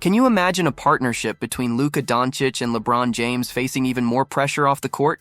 Can you imagine a partnership between Luka Doncic and LeBron James facing even more pressure off the court?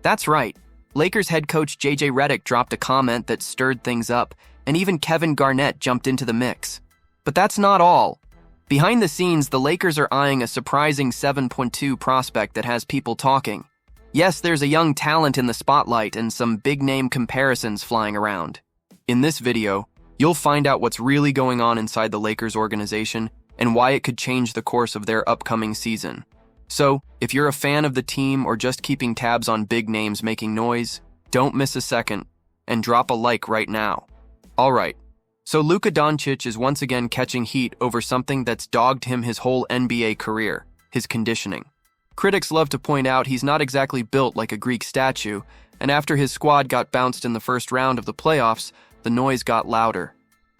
That's right. Lakers head coach JJ Redick dropped a comment that stirred things up, and even Kevin Garnett jumped into the mix. But that's not all. Behind the scenes, the Lakers are eyeing a surprising 7.2 prospect that has people talking. Yes, there's a young talent in the spotlight and some big-name comparisons flying around. In this video, you'll find out what's really going on inside the Lakers organization and why it could change the course of their upcoming season. So, if you're a fan of the team or just keeping tabs on big names making noise, don't miss a second and drop a like right now. Alright, so Luka Doncic is once again catching heat over something that's dogged him his whole NBA career, his conditioning. Critics love to point out he's not exactly built like a Greek statue, and after his squad got bounced in the first round of the playoffs, the noise got louder.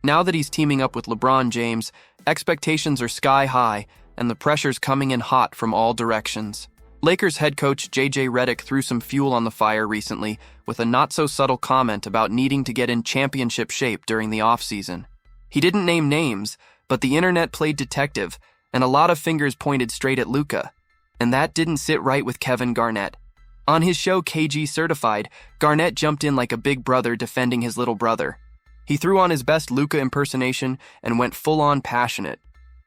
Now that he's teaming up with LeBron James, expectations are sky high, and the pressure's coming in hot from all directions. Lakers head coach JJ Redick threw some fuel on the fire recently with a not-so-subtle comment about needing to get in championship shape during the offseason. He didn't name names, but the internet played detective, and a lot of fingers pointed straight at Luka. And that didn't sit right with Kevin Garnett. On his show KG Certified, Garnett jumped in like a big brother defending his little brother. He threw on his best Luka impersonation and went full-on passionate.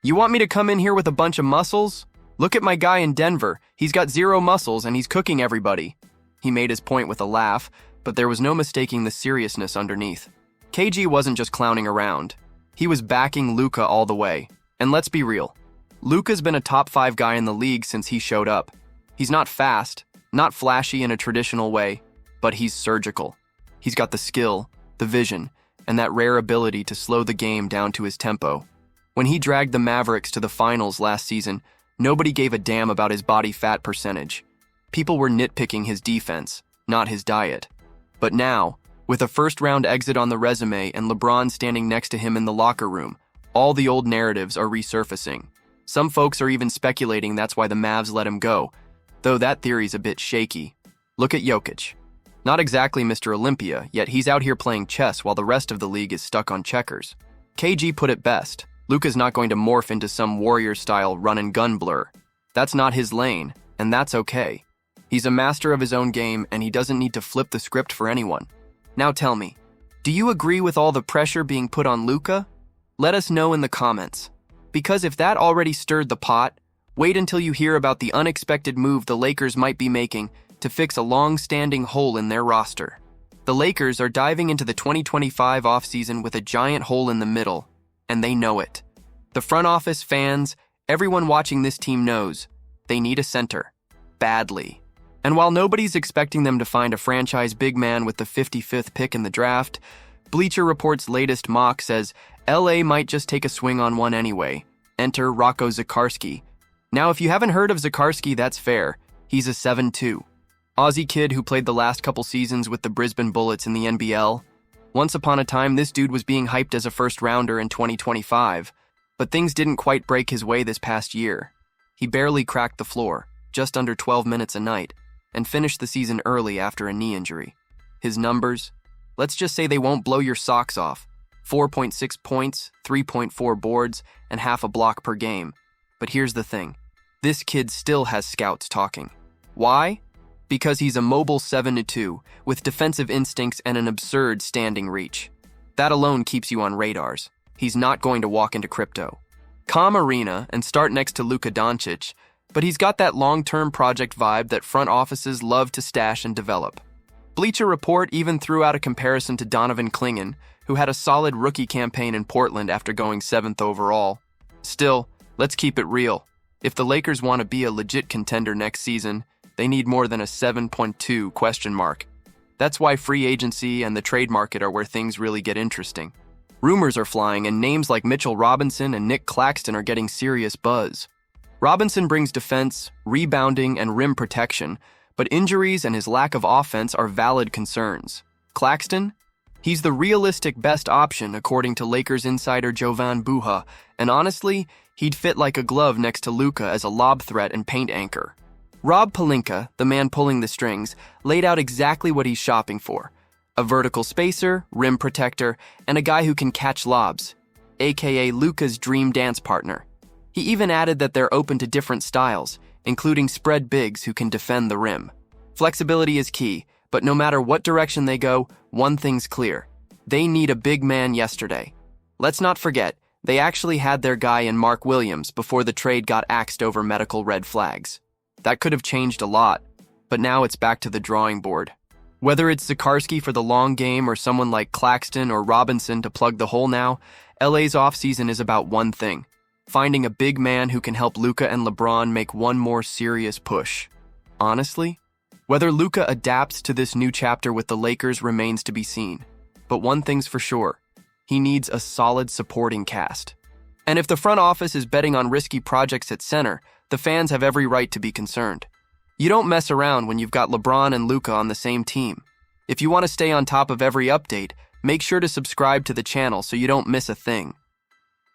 "You want me to come in here with a bunch of muscles? Look at my guy in Denver. He's got zero muscles and he's cooking everybody." He made his point with a laugh, but there was no mistaking the seriousness underneath. KG wasn't just clowning around. He was backing Luka all the way. And let's be real. Luka's been a top 5 guy in the league since he showed up. He's not fast, not flashy in a traditional way, but he's surgical. He's got the skill, the vision, and that rare ability to slow the game down to his tempo. When he dragged the Mavericks to the finals last season, nobody gave a damn about his body fat percentage. People were nitpicking his defense, not his diet. But now, with a first-round exit on the resume and LeBron standing next to him in the locker room, all the old narratives are resurfacing. Some folks are even speculating that's why the Mavs let him go, though that theory's a bit shaky. Look at Jokic. Not exactly Mr. Olympia, yet he's out here playing chess while the rest of the league is stuck on checkers. KG put it best. Luka's not going to morph into some Warrior-style run-and-gun blur. That's not his lane, and that's okay. He's a master of his own game, and he doesn't need to flip the script for anyone. Now tell me, do you agree with all the pressure being put on Luka? Let us know in the comments. Because if that already stirred the pot, wait until you hear about the unexpected move the Lakers might be making to fix a long-standing hole in their roster. The Lakers are diving into the 2025 offseason with a giant hole in the middle, and they know it. The front office, fans, everyone watching this team knows they need a center. Badly. And while nobody's expecting them to find a franchise big man with the 55th pick in the draft, Bleacher Report's latest mock says LA might just take a swing on one anyway. Enter Rocco Zikarsky. Now, if you haven't heard of Zikarsky, that's fair. He's a 7'2". Aussie kid who played the last couple seasons with the Brisbane Bullets in the NBL. Once upon a time, this dude was being hyped as a first-rounder in 2025, but things didn't quite break his way this past year. He barely cracked the floor, just under 12 minutes a night, and finished the season early after a knee injury. His numbers? Let's just say they won't blow your socks off. 4.6 points, 3.4 boards, and half a block per game. But here's the thing. This kid still has scouts talking. Why? Because he's a mobile 7'2", with defensive instincts and an absurd standing reach. That alone keeps you on radars. He's not going to walk into crypto. Calm arena and start next to Luka Doncic, but he's got that long-term project vibe that front offices love to stash and develop. Bleacher Report even threw out a comparison to Donovan Clingan, who had a solid rookie campaign in Portland after going 7th overall. Still, let's keep it real. If the Lakers want to be a legit contender next season, they need more than a 7.2 question mark. That's why free agency and the trade market are where things really get interesting. Rumors are flying, and names like Mitchell Robinson and Nick Claxton are getting serious buzz. Robinson brings defense, rebounding, and rim protection, but injuries and his lack of offense are valid concerns. Claxton? He's the realistic best option according to Lakers insider Jovan Buha, and honestly, he'd fit like a glove next to Luka as a lob threat and paint anchor. Rob Pelinka, the man pulling the strings, laid out exactly what he's shopping for. A vertical spacer, rim protector, and a guy who can catch lobs, aka Luka's dream dance partner. He even added that they're open to different styles, including spread bigs who can defend the rim. Flexibility is key, but no matter what direction they go, one thing's clear. They need a big man yesterday. Let's not forget, they actually had their guy in Mark Williams before the trade got axed over medical red flags. That could have changed a lot, but now it's back to the drawing board. Whether it's Zikarsky for the long game or someone like Claxton or Robinson to plug the hole now, LA's offseason is about one thing: finding a big man who can help Luka and LeBron make one more serious push. Honestly, whether Luka adapts to this new chapter with the Lakers remains to be seen. But one thing's for sure: he needs a solid supporting cast. And if the front office is betting on risky projects at center, the fans have every right to be concerned. You don't mess around when you've got LeBron and Luka on the same team. If you want to stay on top of every update, make sure to subscribe to the channel so you don't miss a thing.